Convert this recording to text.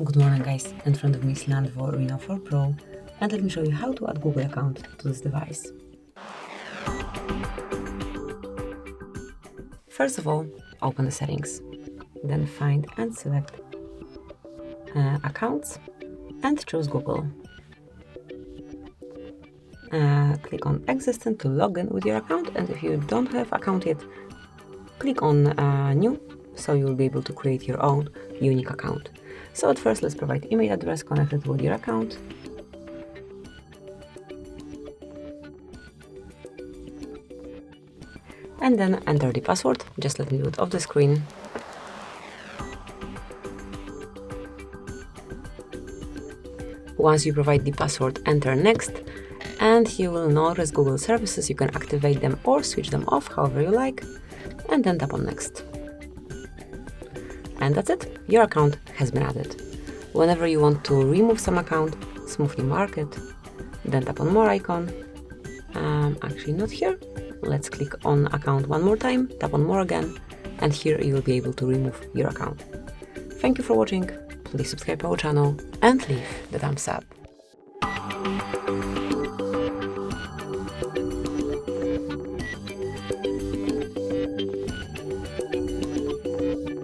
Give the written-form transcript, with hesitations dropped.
Good morning guys, in front of me is LANDVO Rino4 Pro, and let me show you how to add Google account to this device. First of all, open the settings, then find and select accounts and choose Google. Click on existent to log in with your account, and if you don't have account yet, click on new, so you'll be able to create your own unique account. So at first, let's provide email address connected with your account. And then enter the password. Just let me do it off the screen. Once you provide the password, enter next, and you will notice Google services. You can activate them or switch them off, however you like, and then tap on next. And that's it, your account has been added. Whenever you want to remove some account, smoothly mark it, then tap on more icon. Actually not here. Let's click on account one more time, tap on more again, and here you will be able to remove your account. Thank you for watching, please subscribe to our channel and leave the thumbs up.